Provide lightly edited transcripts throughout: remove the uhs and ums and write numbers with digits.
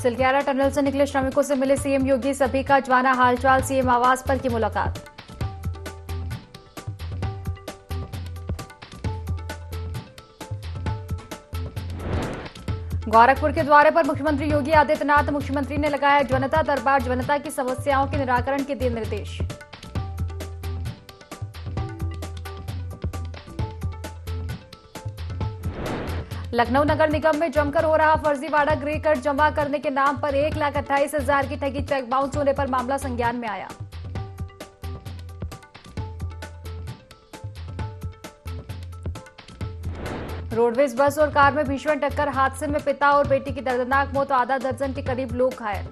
सिलग्यारा tunnel से निकले श्रमिकों से मिले सीएम योगी, सभी का जाना हालचाल, सीएम आवास पर की मुलाकात। गोरखपुर के द्वारे पर मुख्यमंत्री योगी आदित्यनाथ, मुख्यमंत्री ने लगाया जनता दरबार, जनता की समस्याओं के निराकरण के दिए निर्देश। लखनऊ नगर निगम में जमकर हो रहा फर्जीवाड़ा, ग्रे कार्ड जमा करने के नाम पर 1,28,000 की ठगी, चेक बाउंस होने पर मामला संज्ञान में आया। रोडवेज बस और कार में भीषण टक्कर, हादसे में पिता और बेटी की दर्दनाक मौत, आधा दर्जन के करीब लोग घायल।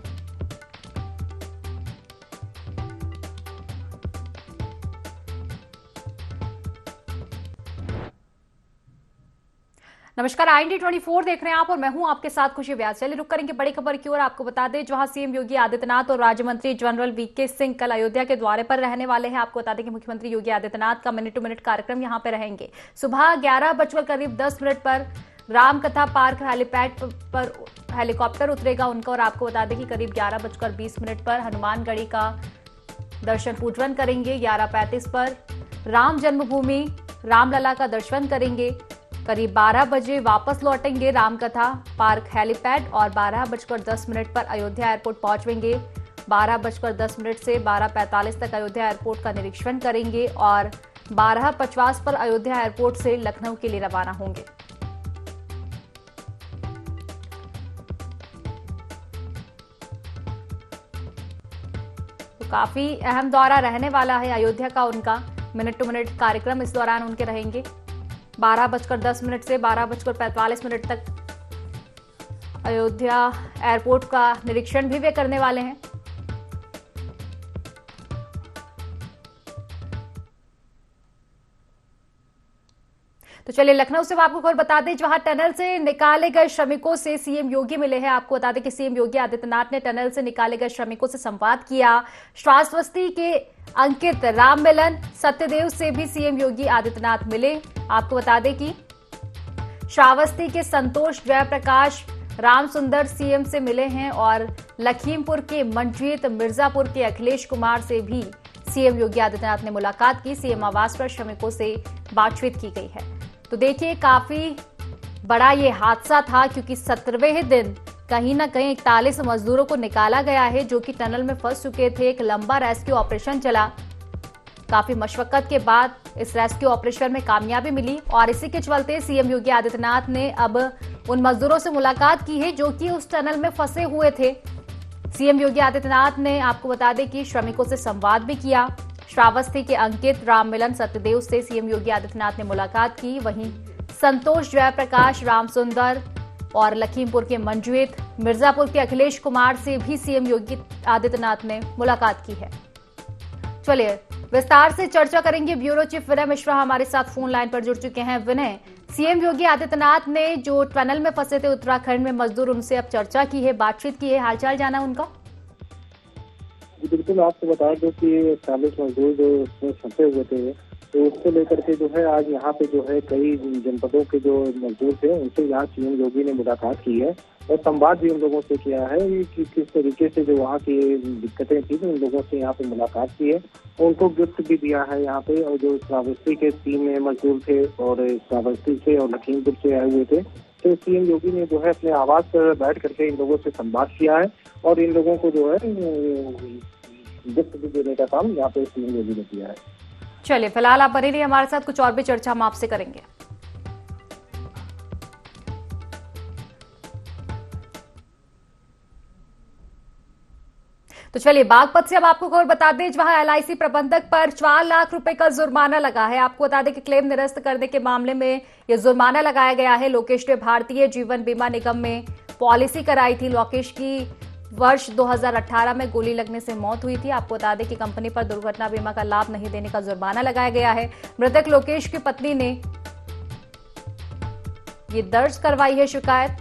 नमस्कार, IND 24 देख रहे हैं आप और मैं हूं आपके साथ खुशी व्यास। चलिए रुक करेंगे बड़ी खबर की ओर। आपको बता दें, जहां सीएम योगी आदित्यनाथ और राज्य मंत्री जनरल VK सिंह कल अयोध्या के द्वारे पर रहने वाले हैं। आपको बता दें कि मुख्यमंत्री योगी आदित्यनाथ का मिनट टू मिनट कार्यक्रम यहां पे रहेंगे। सुबह 11:10 पर रामकथा पार्क हेलीपैड पर हेलीकॉप्टर उतरेगा उनका, और आपको बता दें कि करीब 11:20 पर हनुमानगढ़ी का दर्शन पूजन करेंगे। 11:35 पर राम जन्मभूमि रामलला का दर्शन करेंगे। करीब 12 बजे वापस लौटेंगे रामकथा पार्क हेलीपैड और 12:10 पर अयोध्या एयरपोर्ट पहुंचेंगे। 12:10 से 12:45 तक अयोध्या एयरपोर्ट का निरीक्षण करेंगे और 12:50 पर अयोध्या एयरपोर्ट से लखनऊ के लिए रवाना होंगे। तो काफी अहम दौरा रहने वाला है अयोध्या का उनका। मिनट टू मिनट कार्यक्रम इस दौरान उनके रहेंगे। 12:10 से 12:45 तक अयोध्या एयरपोर्ट का निरीक्षण भी वे करने वाले हैं। तो चलिए लखनऊ से आपको खबर बता दें, जहां टनल से निकाले गए श्रमिकों से सीएम योगी मिले हैं। आपको बता दें कि सीएम योगी आदित्यनाथ ने टनल से निकाले गए श्रमिकों से संवाद किया। श्रावस्ती के अंकित, राममिलन, सत्यदेव से भी सीएम योगी आदित्यनाथ मिले। आपको बता दें कि श्रावस्ती के संतोष, जयप्रकाश, राम सुंदर सीएम से मिले हैं और लखीमपुर के मंजीत, मिर्जापुर के अखिलेश कुमार से भी सीएम योगी आदित्यनाथ ने मुलाकात की। सीएम आवास पर श्रमिकों से बातचीत की गई है। तो देखिए, काफी बड़ा ये हादसा था, क्योंकि 17वें दिन कहीं ना कहीं 41 मजदूरों को निकाला गया है जो कि टनल में फंस चुके थे। एक लंबा रेस्क्यू ऑपरेशन चला। काफी मशक्कत के बाद इस रेस्क्यू ऑपरेशन में कामयाबी मिली और इसी के चलते सीएम योगी आदित्यनाथ ने अब उन मजदूरों से मुलाकात की है जो कि उस टनल में फंसे हुए थे। सीएम योगी आदित्यनाथ ने आपको बता दें कि श्रमिकों से संवाद भी किया। श्रावस्ती के अंकित, राममिलन, सत्यदेव से सीएम योगी आदित्यनाथ ने मुलाकात की। वहीं संतोष, जयप्रकाश, राम सुंदर और लखीमपुर के मंजीत, मिर्जापुर के अखिलेश कुमार से भी सीएम योगी आदित्यनाथ ने मुलाकात की है। चलिए विस्तार से चर्चा करेंगे। ब्यूरो चीफ विनय मिश्रा हमारे साथ फोन लाइन पर जुड़ चुके हैं। विनय, सीएम योगी आदित्यनाथ ने जो टनल में फंसे थे उत्तराखंड में मजदूर, उनसे अब चर्चा की है, बातचीत की है, हालचाल जाना उनका? बिल्कुल, आपको बता दो कि 40 मजदूर जो उसमें फंसे हुए थे, तो उसको लेकर के जो है आज यहाँ पे जो है कई जनपदों के जो मजदूर थे उनसे यहाँ सीएम योगी ने मुलाकात की है और संवाद भी उन लोगों से किया है कि किस तरीके से जो वहाँ की दिक्कतें थी उन लोगों से यहाँ पे मुलाकात की है। उनको गिफ्ट भी दिया है यहाँ पे। और जो श्रावस्ती के 3 मजदूर थे और श्रावस्ती से और लखीमपुर से आए हुए थे, तो सीएम योगी ने जो है अपने आवास पर बैठ करके इन लोगों से संवाद किया है और इन लोगों को जो है गिफ्ट भी देने का काम यहाँ पे सीएम योगी ने किया है। चलिए फिलहाल आप बने रहिए हमारे साथ, कुछ और भी चर्चा हम आपसे करेंगे। तो चलिए बागपत से अब आपको खबर बता दें, जहां LIC प्रबंधक पर 4 लाख रुपए का जुर्माना लगा है। आपको बता दें कि क्लेम निरस्त करने के मामले में यह जुर्माना लगाया गया है। लोकेश ने भारतीय जीवन बीमा निगम में पॉलिसी कराई थी। लोकेश की वर्ष 2018 में गोली लगने से मौत हुई थी। आपको बता दें कि कंपनी पर दुर्घटना बीमा का लाभ नहीं देने का जुर्माना लगाया गया है। मृतक लोकेश की पत्नी ने ये दर्ज करवाई है शिकायत।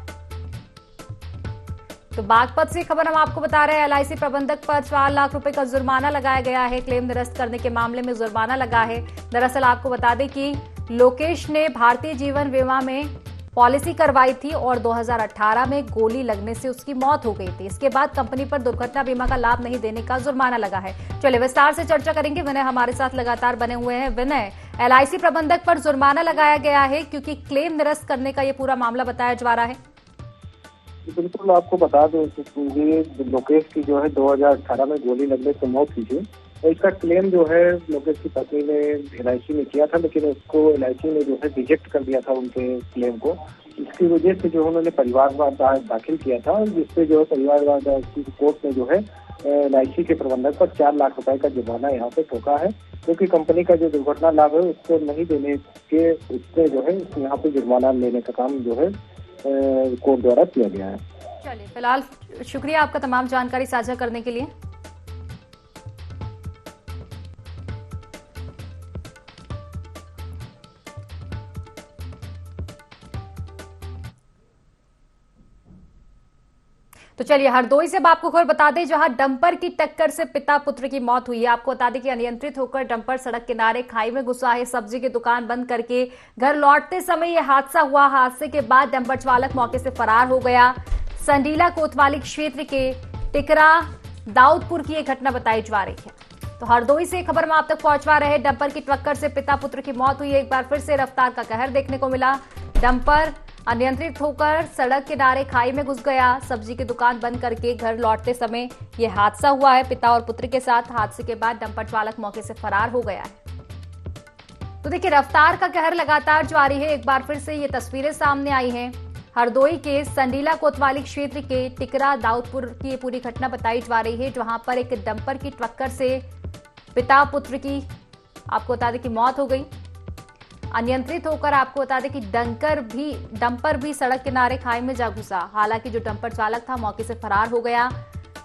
तो बागपत से खबर हम आपको बता रहे हैं, LIC प्रबंधक पर 4 लाख रुपए का जुर्माना लगाया गया है। क्लेम निरस्त करने के मामले में जुर्माना लगा है। दरअसल आपको बता दें कि लोकेश ने भारतीय जीवन बीमा में पॉलिसी करवाई थी और 2018 में गोली लगने से उसकी मौत हो गई थी। इसके बाद कंपनी पर दुर्घटना बीमा का लाभ नहीं देने का जुर्माना लगा है। चलिए विस्तार से चर्चा करेंगे। विनय हमारे साथ लगातार बने हुए हैं। विनय, एलआईसी प्रबंधक पर जुर्माना लगाया गया है क्योंकि क्लेम निरस्त करने का ये पूरा मामला बताया जा रहा है। बिल्कुल, आपको बता दें ये लोकेश की जो है 2018 में गोली लगने से मौत हुई थी और इसका क्लेम जो है लोकेश की पत्नी ने एलआईसी में किया था, लेकिन उसको एलआईसी ने जो है रिजेक्ट कर दिया था उनके क्लेम को। इसकी वजह से जो उन्होंने परिवारवाद दाखिल किया था, जिससे जो है परिवारवाद कोर्ट ने जो है एलआईसी के प्रबंधक पर 4 लाख रुपए का जुर्माना यहाँ पे ठोका है, क्योंकि कंपनी का जो दुर्घटना लाभ है उसको नहीं देने के उससे जो है यहाँ पे जुर्माना लेने का काम जो है कोर्ट द्वारा किया गया है। चलिए, फिलहाल शुक्रिया आपका तमाम जानकारी साझा करने के लिए। तो चलिए हरदोई से अब आपको खबर बता दें, जहां डंपर की टक्कर से पिता पुत्र की मौत हुई है। आपको बता दें कि अनियंत्रित होकर डंपर सड़क किनारे खाई में घुसा है। सब्जी की दुकान बंद करके घर लौटते समय यह हादसा हुआ। हादसे के बाद डंपर चालक मौके से फरार हो गया। संडीला कोतवाली क्षेत्र के टिकरा दाऊदपुर की यह घटना बताई जा रही है। तो हरदोई से खबर में आप तक पहुंचवा रहे। डंपर की टक्कर से पिता पुत्र की मौत हुई है। एक बार फिर से रफ्तार का कहर देखने को मिला। डंपर अनियंत्रित होकर सड़क किनारे खाई में घुस गया। सब्जी की दुकान बंद करके घर लौटते समय यह हादसा हुआ है पिता और पुत्र के साथ। हादसे के बाद डंपर चालक मौके से फरार हो गया है। तो देखिए, रफ्तार का कहर लगातार जारी है। एक बार फिर से ये तस्वीरें सामने आई हैं। हरदोई के संडीला कोतवाली क्षेत्र के टिकरा दाऊदपुर की ये पूरी घटना बताई जा रही है, जहां पर एक डंपर की टक्कर से पिता पुत्र की आपको बता दें कि मौत हो गई। अनियंत्रित होकर आपको बता दें कि डंपर भी सड़क किनारे खाई में जा घुसा। हालांकि जो डंपर चालक था मौके से फरार हो गया।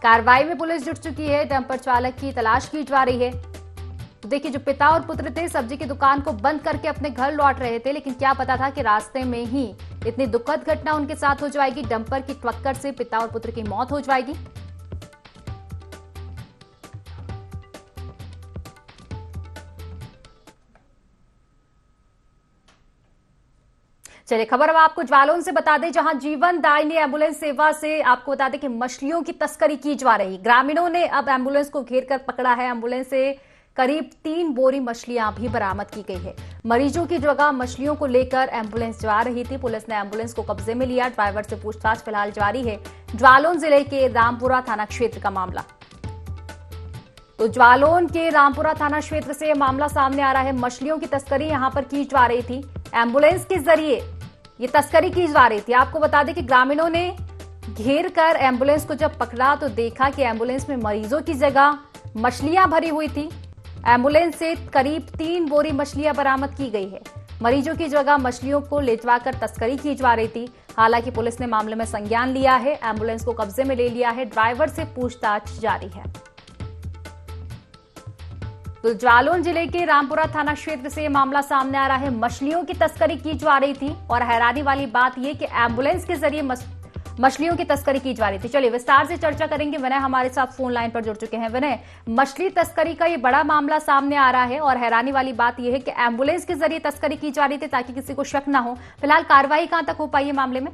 कार्रवाई में पुलिस जुट चुकी है। डंपर चालक की तलाश की जा रही है। तो देखिए, जो पिता और पुत्र थे सब्जी की दुकान को बंद करके अपने घर लौट रहे थे, लेकिन क्या पता था कि रास्ते में ही इतनी दुखद घटना उनके साथ हो जाएगी। डंपर की टक्कर से पिता और पुत्र की मौत हो जाएगी। चलिए, खबर अब आपको जालौन से बता दें, जहां जीवन दायिनी एम्बुलेंस सेवा से आपको बता दें कि मछलियों की तस्करी की जा रही। ग्रामीणों ने अब एम्बुलेंस को घेर कर पकड़ा है। एम्बुलेंस से करीब 3 बोरी मछलियां भी बरामद की गई है। मरीजों की जगह मछलियों को लेकर एम्बुलेंस जा रही थी। पुलिस ने एम्बुलेंस को कब्जे में लिया। ड्राइवर से पूछताछ फिलहाल जारी है। जालौन जिले के रामपुरा थाना क्षेत्र का मामला। तो जालौन के रामपुरा थाना क्षेत्र से यह मामला सामने आ रहा है। मछलियों की तस्करी यहां पर की जा रही थी। एम्बुलेंस के जरिए ये तस्करी की जा रही थी। आपको बता दें कि ग्रामीणों ने घेर कर एम्बुलेंस को जब पकड़ा तो देखा कि एम्बुलेंस में मरीजों की जगह मछलियां भरी हुई थी। एम्बुलेंस से करीब 3 बोरी मछलियां बरामद की गई है। मरीजों की जगह मछलियों को ले जाकर तस्करी की जा रही थी। हालांकि पुलिस ने मामले में संज्ञान लिया है। एम्बुलेंस को कब्जे में ले लिया है। ड्राइवर से पूछताछ जारी है। तो जालौन जिले के रामपुरा थाना क्षेत्र से यह मामला सामने आ रहा है। मछलियों की तस्करी की जा रही थी और हैरानी वाली बात यह कि एम्बुलेंस के जरिए मछलियों की तस्करी की जा रही थी। चलिए विस्तार से चर्चा करेंगे। विनय हमारे साथ फोन लाइन पर जुड़ चुके हैं। विनय, मछली तस्करी का ये बड़ा मामला सामने आ रहा है और हैरानी वाली बात यह है कि एम्बुलेंस के जरिए तस्करी की जा रही थी ताकि किसी को शक ना हो। फिलहाल कार्रवाई कहां तक हो पाई है मामले में?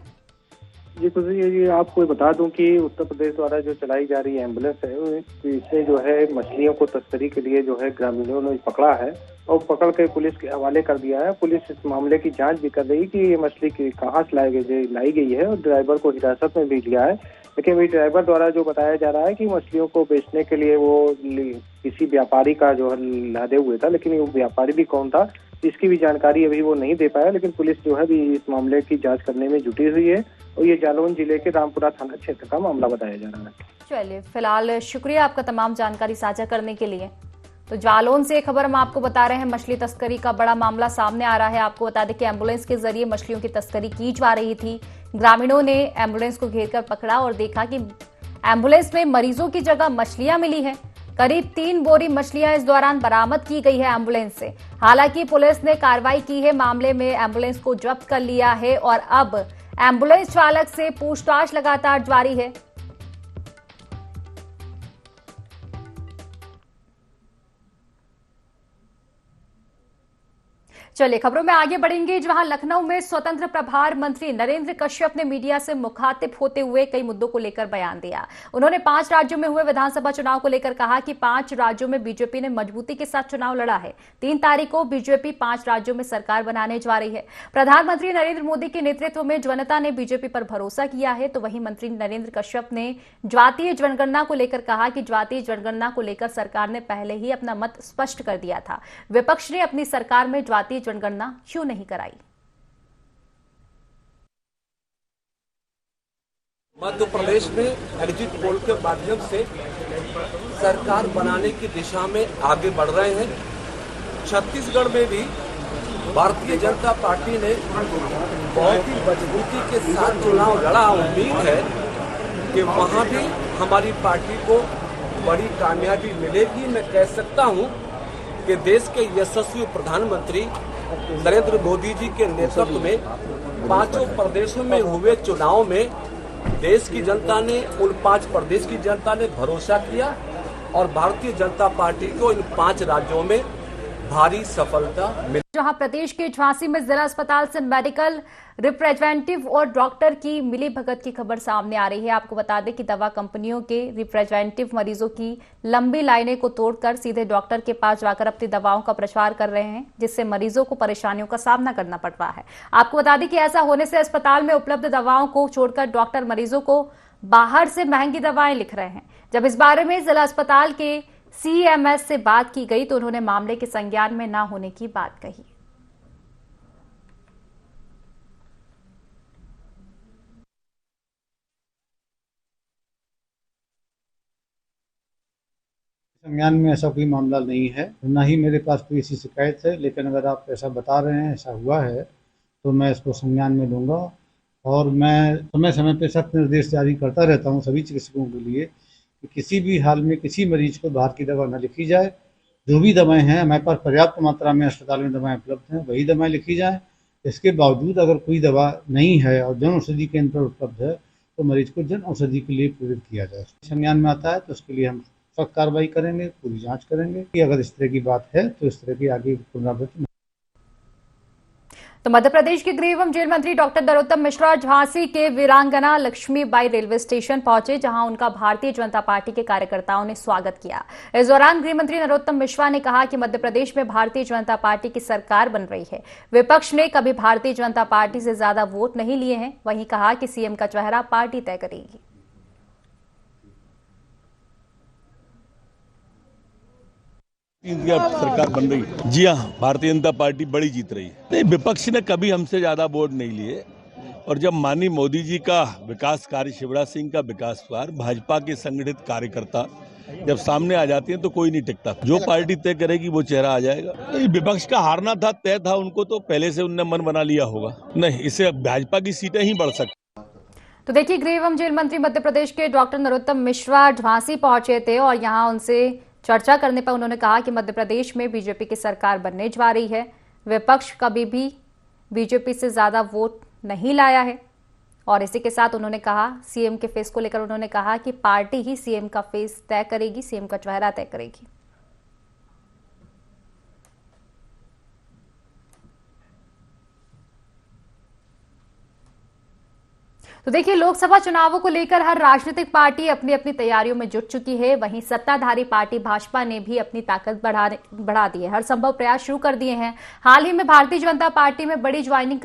जी खुशी, ये आपको बता दूं कि उत्तर प्रदेश द्वारा जो चलाई जा रही एम्बुलेंस है, इससे जो है मछलियों को तस्करी के लिए जो है ग्रामीणों ने पकड़ा है और पकड़ के पुलिस के हवाले कर दिया है। पुलिस इस मामले की जांच भी कर रही है कि ये मछली कहाँ से लाई गई है और ड्राइवर को हिरासत में भी लिया है। लेकिन वही ड्राइवर द्वारा जो बताया जा रहा है कि मछलियों को बेचने के लिए वो किसी व्यापारी का जो है लादे हुए था, लेकिन वो व्यापारी भी कौन था इसकी भी जानकारी अभी वो नहीं दे पाया। लेकिन पुलिस जो है भी इस मामले की जांच करने में जुटी हुई है और ये जालौन जिले के रामपुरा थाना क्षेत्र का मामला बताया जा रहा है। चलिए, फिलहाल शुक्रिया आपका तमाम जानकारी साझा करने के लिए। तो जालौन से खबर हम आपको बता रहे हैं। मछली तस्करी का बड़ा मामला सामने आ रहा है। आपको बता दें कि एम्बुलेंस के जरिए मछलियों की तस्करी की जा रही थी। ग्रामीणों ने एम्बुलेंस को घेर कर पकड़ा और देखा कि एम्बुलेंस में मरीजों की जगह मछलियां मिली है। करीब 3 बोरी मछलियां इस दौरान बरामद की गई है एम्बुलेंस से। हालांकि पुलिस ने कार्रवाई की है। मामले में एम्बुलेंस को जब्त कर लिया है और अब एम्बुलेंस चालक से पूछताछ लगातार जारी है। चलिए खबरों में आगे बढ़ेंगे, जहां लखनऊ में स्वतंत्र प्रभार मंत्री नरेंद्र कश्यप ने मीडिया से मुखातिब होते हुए कई मुद्दों को लेकर बयान दिया। उन्होंने 5 राज्यों में हुए विधानसभा चुनाव को लेकर कहा कि 5 राज्यों में बीजेपी ने मजबूती के साथ चुनाव लड़ा है। 3 तारीख को बीजेपी 5 राज्यों में सरकार बनाने जा रही है। प्रधानमंत्री नरेंद्र मोदी के नेतृत्व में जनता ने बीजेपी पर भरोसा किया है। तो वहीं मंत्री नरेंद्र कश्यप ने जातीय जनगणना को लेकर कहा कि जातीय जनगणना को लेकर सरकार ने पहले ही अपना मत स्पष्ट कर दिया था। विपक्ष ने अपनी सरकार में जातीय जनगणना क्यों नहीं कराई? मध्य प्रदेश में एग्जिट पोल के माध्यम से सरकार बनाने की दिशा में आगे बढ़ रहे हैं। छत्तीसगढ़ में भी भारतीय जनता पार्टी ने बहुत ही मजबूती के साथ चुनाव लड़ा। उम्मीद है कि वहां भी हमारी पार्टी को बड़ी कामयाबी मिलेगी। मैं कह सकता हूं कि देश के यशस्वी प्रधानमंत्री नरेंद्र मोदी जी के नेतृत्व में 5 प्रदेशों में हुए चुनाव में देश की जनता ने, उन 5 प्रदेश की जनता ने भरोसा किया और भारतीय जनता पार्टी को इन 5 राज्यों में भारी सफलता मिली। जहां प्रदेश के झांसी में जिला अस्पताल से मेडिकल रिप्रेजेंटेटिव और डॉक्टर की मिली भगत की खबर सामने आ रही है। आपको बता दें कि दवा कंपनियों के रिप्रेजेंटेटिव मरीजों की लंबी लाइनें को तोड़कर सीधे डॉक्टर के पास जाकर अपनी दवाओं का प्रचार कर रहे हैं, जिससे मरीजों को परेशानियों का सामना करना पड़ रहा है। आपको बता दें कि ऐसा होने से अस्पताल में उपलब्ध दवाओं को छोड़कर डॉक्टर मरीजों को बाहर से महंगी दवाएं लिख रहे हैं। जब इस बारे में जिला अस्पताल के सीएमएस से बात की गई तो उन्होंने मामले के संज्ञान में न होने की बात कही। संज्ञान में ऐसा कोई मामला नहीं है, ना ही मेरे पास कोई ऐसी शिकायत है। लेकिन अगर आप ऐसा बता रहे हैं, ऐसा हुआ है, तो मैं इसको संज्ञान में लूँगा और मैं समय समय पर सख्त निर्देश जारी करता रहता हूँ सभी चिकित्सकों के लिए कि किसी भी हाल में किसी मरीज को बाहर की दवा न लिखी जाए। जो भी दवाएं हैं, हमारे पास पर्याप्त मात्रा में अस्पताल में दवाएं उपलब्ध हैं, वही दवाएं लिखी जाएँ। इसके बावजूद अगर कोई दवा नहीं है और जन औषधि केंद्र पर उपलब्ध है तो मरीज को जन औषधि के लिए प्रेरित किया जाए। संज्ञान में आता है तो उसके लिए हम सख्त कार्रवाई करेंगे, पूरी जांच करेंगे कि अगर इस तरह की बात है तो इस तरह की आगे पुनरावृत्ति। तो मध्य प्रदेश के गृह एवं जेल मंत्री डॉक्टर नरोत्तम मिश्रा झांसी के वीरांगना लक्ष्मीबाई रेलवे स्टेशन पहुंचे, जहां उनका भारतीय जनता पार्टी के कार्यकर्ताओं ने स्वागत किया। इस दौरान गृह मंत्री नरोत्तम मिश्रा ने कहा कि मध्य प्रदेश में भारतीय जनता पार्टी की सरकार बन रही है। विपक्ष ने कभी भारतीय जनता पार्टी से ज्यादा वोट नहीं लिए हैं। वहीं कहा कि सीएम का चेहरा पार्टी तय करेगी। सरकार बन रही है। जी हाँ, भारतीय जनता पार्टी बड़ी जीत रही है। नहीं, विपक्ष ने कभी हमसे ज्यादा वोट नहीं लिए और जब माननीय मोदी जी का विकास कार्य, शिवराज सिंह का विकास कार्य, भाजपा के संगठित कार्यकर्ता जब सामने आ जाते हैं तो कोई नहीं टिकता। जो पार्टी तय करेगी वो चेहरा आ जाएगा। नहीं, विपक्ष का हारना था, तय था, उनको तो पहले से उनने मन बना लिया होगा। नहीं, इससे भाजपा की सीटें ही बढ़ सकती। तो देखिए, गृह एवं जेल मंत्री मध्य प्रदेश के डॉक्टर नरोत्तम मिश्रा झांसी पहुंचे थे और यहां उनसे चर्चा करने पर उन्होंने कहा कि मध्य प्रदेश में बीजेपी की सरकार बनने जा रही है। विपक्ष कभी भी बीजेपी से ज्यादा वोट नहीं लाया है। और इसी के साथ उन्होंने कहा, सीएम के फेस को लेकर उन्होंने कहा कि पार्टी ही सीएम का फेस तय करेगी, सीएम का चेहरा तय करेगी। तो देखिए, लोकसभा चुनावों को लेकर हर राजनीतिक पार्टी अपनी अपनी तैयारियों में जुट चुकी है। वहीं सत्ताधारी पार्टी भाजपा ने भी अपनी ताकत बढ़ा दी है, हर संभव प्रयास शुरू कर दिए हैं। हाल ही में भारतीय जनता पार्टी में बड़ी ज्वाइनिंग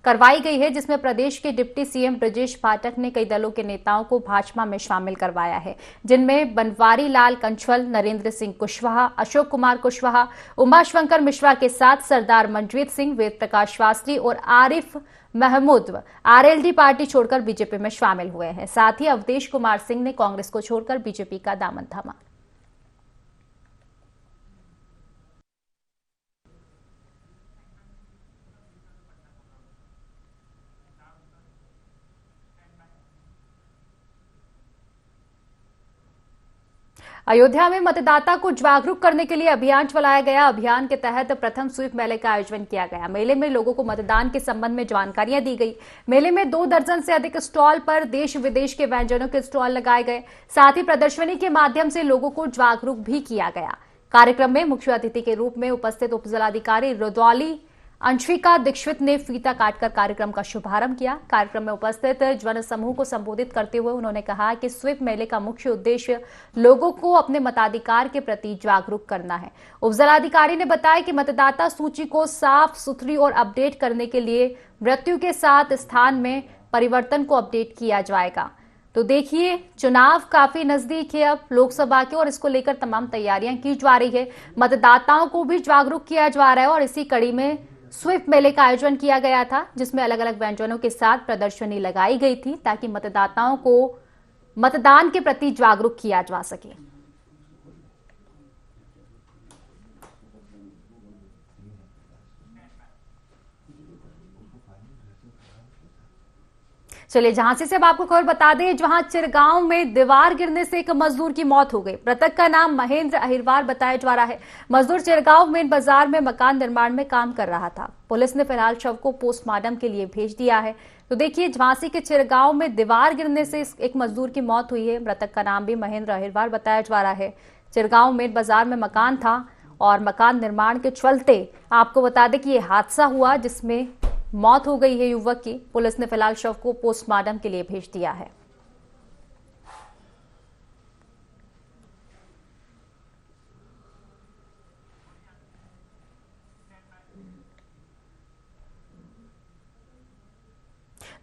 करवाई गई है, जिसमें प्रदेश के डिप्टी सीएम ब्रजेश पाठक ने कई दलों के नेताओं को भाजपा में शामिल करवाया है, जिनमें बनवारी लाल कंछल, नरेंद्र सिंह कुशवाहा, अशोक कुमार कुशवाहा, उमाशंकर मिश्रा के साथ सरदार मनजीत सिंह, वेद प्रकाश शास्त्री और आरिफ महमूद आरएलडी पार्टी छोड़कर बीजेपी में शामिल हुए हैं। साथ ही अवधेश कुमार सिंह ने कांग्रेस को छोड़कर बीजेपी का दामन थामा। अयोध्या में मतदाता को जागरूक करने के लिए अभियान चलाया गया। अभियान के तहत प्रथम स्वीप मेले का आयोजन किया गया। मेले में लोगों को मतदान के संबंध में जानकारियां दी गई। मेले में 2 दर्जन से अधिक स्टॉल पर देश विदेश के व्यंजनों के स्टॉल लगाए गए। साथ ही प्रदर्शनी के माध्यम से लोगों को जागरूक भी किया गया। कार्यक्रम में मुख्य अतिथि के रूप में उपस्थित उप जिलाधिकारी रुदौली अंशिका दीक्षित ने फीता काटकर कार्यक्रम का शुभारंभ किया। कार्यक्रम में उपस्थित जन समूह को संबोधित करते हुए उन्होंने कहा कि स्वीप मेले का मुख्य उद्देश्य लोगों को अपने मताधिकार के प्रति जागरूक करना है। उपजिलाधिकारी ने बताया कि मतदाता सूची को साफ सुथरी और अपडेट करने के लिए मृत्यु के साथ स्थान में परिवर्तन को अपडेट किया जाएगा। तो देखिए, चुनाव काफी नजदीक है अब लोकसभा के, और इसको लेकर तमाम तैयारियां की जा रही है। मतदाताओं को भी जागरूक किया जा रहा है और इसी कड़ी में स्वीप मेले का आयोजन किया गया था, जिसमें अलग अलग व्यंजनों के साथ प्रदर्शनी लगाई गई थी ताकि मतदाताओं को मतदान के प्रति जागरूक किया जा सके। चलिए झांसी से अब आपको खबर बता दें, जहां चिरगांव में दीवार गिरने से एक मजदूर की मौत हो गई। मृतक का नाम महेंद्र अहिरवार बताया जा रहा है। मजदूर चिरगांव मेन बाजार में मकान निर्माण में काम कर रहा था। पुलिस ने फिलहाल शव को पोस्टमार्टम के लिए भेज दिया है। तो देखिए, झांसी के चिरगांव में दीवार गिरने से एक मजदूर की मौत हुई है। मृतक का नाम भी महेंद्र अहिरवार बताया जा रहा है। चिरगांव मेन बाजार में मकान था और मकान निर्माण के चलते आपको बता दें कि यह हादसा हुआ जिसमें मौत हो गई है युवक की। पुलिस ने फिलहाल शव को पोस्टमार्टम के लिए भेज दिया है।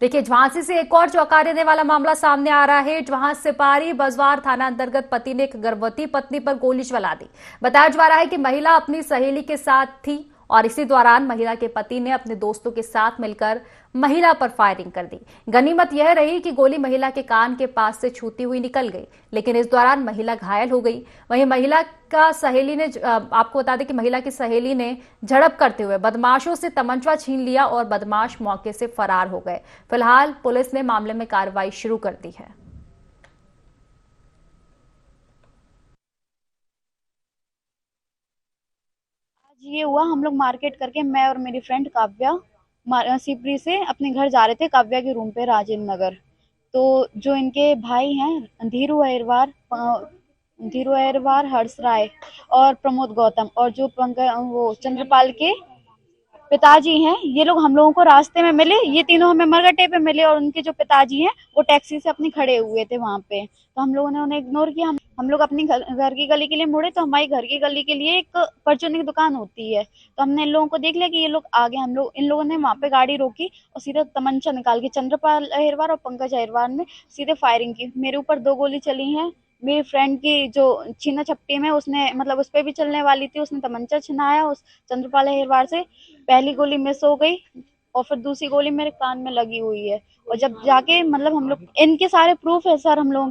देखिए, झांसी से एक और चौंका देने वाला मामला सामने आ रहा है, जहां सिपारी बजवार थाना अंतर्गत पति ने एक गर्भवती पत्नी पर गोली चला दी। बताया जा रहा है कि महिला अपनी सहेली के साथ थी और इसी दौरान महिला के पति ने अपने दोस्तों के साथ मिलकर महिला पर फायरिंग कर दी। गनीमत यह रही कि गोली महिला के कान के पास से छूती हुई निकल गई, लेकिन इस दौरान महिला घायल हो गई। वहीं महिला का सहेली ने, आपको बता दें कि महिला की सहेली ने झड़प करते हुए बदमाशों से तमंचा छीन लिया और बदमाश मौके से फरार हो गए। फिलहाल पुलिस ने मामले में कार्रवाई शुरू कर दी है। ये हुआ, हम लोग मार्केट करके मैं और मेरी फ्रेंड काव्या सिपरी से अपने घर जा रहे थे, काव्या के रूम पे राजेंद्र नगर। तो जो इनके भाई हैं धीरू अहिरवार, हर्ष राय और प्रमोद गौतम, और जो वो चंद्रपाल के पिताजी हैं, ये लोग हम लोगों को रास्ते में मिले। ये तीनों हमें मरगटे पे मिले और उनके जो पिताजी हैं वो टैक्सी से अपने खड़े हुए थे वहां पे। तो हम लोगों ने उन्हें इग्नोर किया। हम लोग अपनी घर की गली के लिए मुड़े तो हमारी घर की गली के लिए एक परचून की दुकान होती है। तो हमने इन लोगों को देख लिया कि ये लोग आगे, इन लोगों ने वहां पे गाड़ी रोकी और सीधे तमंचा निकाल के चंद्रपाल अहिरवार और पंकज अहिरवार ने सीधे फायरिंग की। मेरे ऊपर 2 गोली चली हैं। मेरी फ्रेंड की जो छीना छपटी में उसने, मतलब उस पर भी चलने वाली थी, उसने तमंचा छिनाया उस चंद्रपाल अहिरवार से। पहली गोली मिस हो गई और फिर दूसरी गोली मेरे कान में लगी हुई है। और जब जाके, मतलब हम लोग, इनके सारे प्रूफ है सर हम लोगों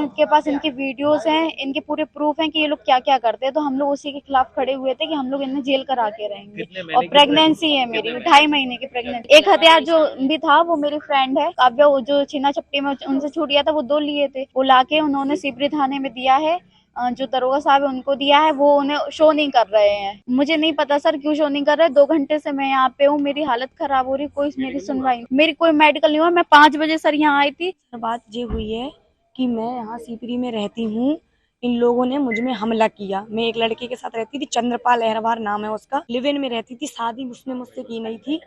के पास, इनके वीडियोस हैं, इनके पूरे प्रूफ हैं कि ये लोग क्या क्या करते हैं। तो हम लोग उसी के खिलाफ खड़े हुए थे कि हम लोग इन्हें जेल करा के रहेंगे। और प्रेगनेंसी है मेरी, 2.5 महीने की प्रेगनेंसी। एक हथियार जो भी था वो मेरी फ्रेंड है काव्या, वो जो छीना छपटी में उनसे छूट गया था, वो 2 लिए थे। वो लाके उन्होंने सिपरी थाने में दिया है। जो दरोगा साहब है उनको दिया है, वो उन्हें शो नहीं कर रहे हैं। मुझे नहीं पता सर क्यों शो नहीं कर रहे। 2 घंटे से मैं यहाँ पे हूँ, मेरी हालत खराब हो रही, कोई मेरी सुनवाई नहीं। मेरी कोई मेडिकल नहीं हुआ। मैं 5 बजे सर यहाँ आई थी। बात ये हुई है कि मैं यहाँ सिपरी में रहती हूँ, इन लोगों ने मुझ में हमला किया। मैं एक लड़के के साथ रहती थी, चंद्रपाल अहिरवार नाम है उसका, लिव इन में रहती थी। शादी उसने मुझसे की नहीं थी।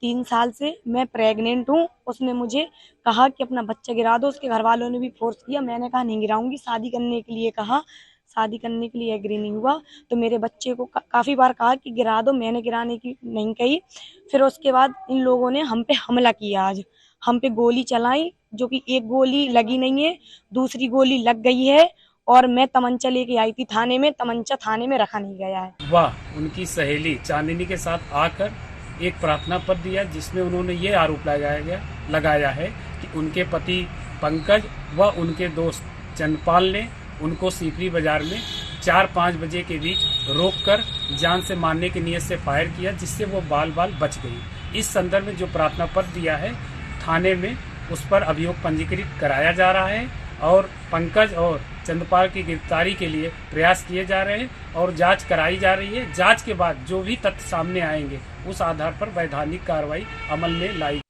3 साल से मैं प्रेग्नेंट हूँ। उसने मुझे कहा कि अपना बच्चा गिरा दो। उसके घर वालों ने भी फोर्स किया। मैंने कहा नहीं गिराऊंगी। शादी करने के लिए कहा, शादी करने के लिए एग्री नहीं हुआ। तो मेरे बच्चे को काफी बार कहा कि गिरा दो, मैंने गिराने की नहीं कही। फिर उसके बाद इन लोगों ने हम पे हमला किया। आज हम पे गोली चलाई, जो कि एक गोली लगी नहीं है, दूसरी गोली लग गई है। और मैं तमंचा लेके आई थी थाने में, तमंचा थाने में रखा नहीं गया है। वह उनकी सहेली चांदनी के साथ आकर एक प्रार्थना पत्र दिया, जिसमें उन्होंने ये आरोप लगाया है कि उनके पति पंकज व उनके दोस्त चंद्रपाल ने उनको सीपरी बाजार में 4-5 बजे के बीच रोककर जान से मारने की नीयत से फायर किया, जिससे वो बाल बच गई। इस संदर्भ में जो प्रार्थना पत्र दिया है थाने में, उस पर अभियोग पंजीकृत कराया जा रहा है और पंकज और चंद्रपाल की गिरफ्तारी के लिए प्रयास किए जा रहे हैं और जांच कराई जा रही है। जांच के बाद जो भी तथ्य सामने आएंगे उस आधार पर वैधानिक कार्रवाई अमल में लाई।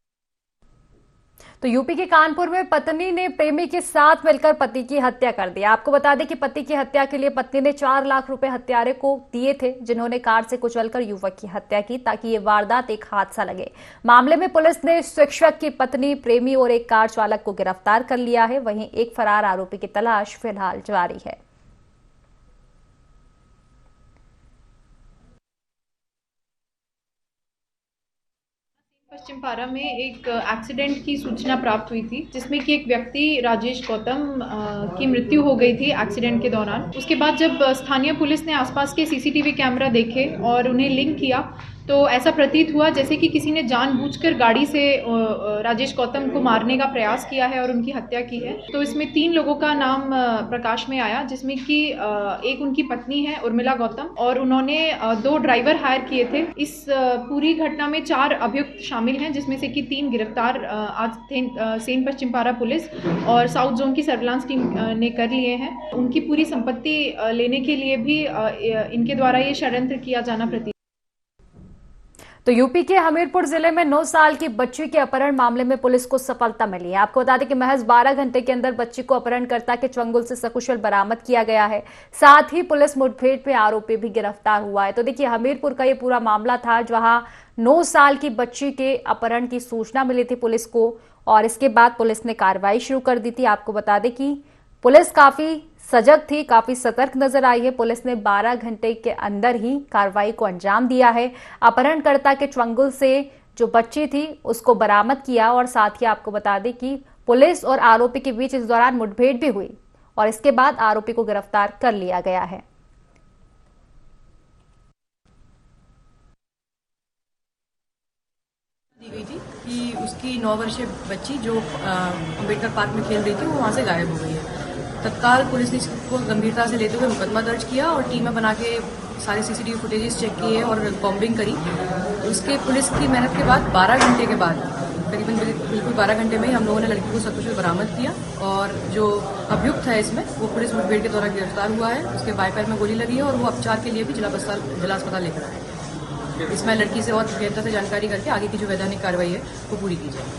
तो यूपी के कानपुर में पत्नी ने प्रेमी के साथ मिलकर पति की हत्या कर दी। आपको बता दें कि पति की हत्या के लिए पत्नी ने 4 लाख रुपए हत्यारे को दिए थे, जिन्होंने कार से कुचलकर युवक की हत्या की ताकि ये वारदात एक हादसा लगे। मामले में पुलिस ने शिक्षक की पत्नी, प्रेमी और एक कार चालक को गिरफ्तार कर लिया है। वहीं एक फरार आरोपी की तलाश फिलहाल जारी है। पश्चिम पारा में एक एक्सीडेंट की सूचना प्राप्त हुई थी, जिसमें कि एक व्यक्ति राजेश गौतम की मृत्यु हो गई थी एक्सीडेंट के दौरान। उसके बाद जब स्थानीय पुलिस ने आसपास के सीसीटीवी कैमरा देखे और उन्हें लिंक किया तो ऐसा प्रतीत हुआ जैसे कि किसी ने जानबूझकर गाड़ी से राजेश गौतम को मारने का प्रयास किया है और उनकी हत्या की है। तो इसमें 3 लोगों का नाम प्रकाश में आया, जिसमें कि एक उनकी पत्नी है उर्मिला गौतम और उन्होंने 2 ड्राइवर हायर किए थे। इस पूरी घटना में 4 अभियुक्त शामिल हैं, जिसमें से कि 3 गिरफ्तार आज सेन पश्चिम पारा पुलिस और साउथ जोन की सर्विलांस टीम ने कर लिए हैं। उनकी पूरी संपत्ति लेने के लिए भी इनके द्वारा ये षड्यंत्र किया जाना प्रतीत। तो यूपी के हमीरपुर जिले में 9 साल की बच्ची के अपहरण मामले में पुलिस को सफलता मिली है। आपको बता दें कि महज 12 घंटे के अंदर बच्ची को अपहरणकर्ता के चंगुल से सकुशल बरामद किया गया है। साथ ही पुलिस मुठभेड़ में आरोपी भी गिरफ्तार हुआ है। तो देखिए, हमीरपुर का ये पूरा मामला था जहां 9 साल की बच्ची के अपहरण की सूचना मिली थी पुलिस को और इसके बाद पुलिस ने कार्रवाई शुरू कर दी थी। आपको बता दें कि पुलिस काफी सजग थी, काफी सतर्क नजर आई है। पुलिस ने 12 घंटे के अंदर ही कार्रवाई को अंजाम दिया है। अपहरणकर्ता के चंगुल से जो बच्ची थी उसको बरामद किया और साथ ही आपको बता दें कि पुलिस और आरोपी के बीच इस दौरान मुठभेड़ भी हुई और इसके बाद आरोपी को गिरफ्तार कर लिया गया है। दी गई थी कि उसकी 9 वर्षीय बच्ची जो अम्बेडकर पार्क में खेल रही थी वो वहाँ से गायब हो गई है। तत्काल पुलिस ने इसको गंभीरता से लेते हुए मुकदमा दर्ज किया और टीमें बना के सारे सीसीटीवी फुटेजेस चेक किए और बॉम्बिंग करी। उसके पुलिस की मेहनत के बाद 12 घंटे के बाद करीबन बिल्कुल 12 घंटे में ही हम लोगों ने लड़की को सकुशल बरामद किया और जो अभियुक्त है इसमें वो पुलिस मुठभेड़ के दौरान गिरफ्तार हुआ है। उसके बाएं पैर में गोली लगी है और वो उपचार के लिए भी जिला अस्पताल लेकर आए। इसमें लड़की से और गहनता से जानकारी करके आगे की जो वैधानिक कार्रवाई है वो पूरी की जाए।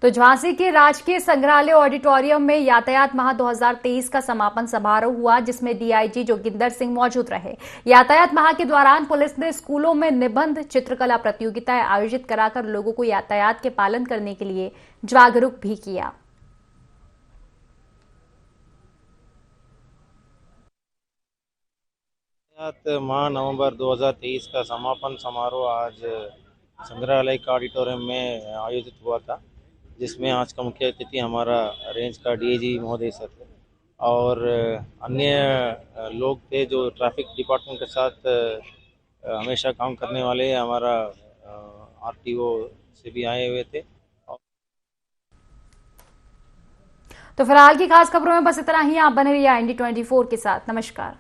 तो झांसी के राजकीय संग्रहालय ऑडिटोरियम में यातायात माह 2023 का समापन समारोह हुआ, जिसमें डीआईजी जोगिंदर सिंह मौजूद रहे। यातायात माह के दौरान पुलिस ने स्कूलों में निबंध चित्रकला प्रतियोगिताएं आयोजित कराकर लोगों को यातायात के पालन करने के लिए जागरूक भी किया। यातायात माह नवंबर 2023 का समापन समारोह आज संग्रहालय का ऑडिटोरियम में आयोजित हुआ था, जिसमें आज का मुख्य अतिथि हमारा रेंज का डीआईजी महोदय सर थे और अन्य लोग थे जो ट्रैफिक डिपार्टमेंट के साथ हमेशा काम करने वाले हमारा आरटीओ से भी आए हुए थे। तो फिलहाल की खास खबरों में बस इतना ही। आप बने रहिए IND24 के साथ। नमस्कार।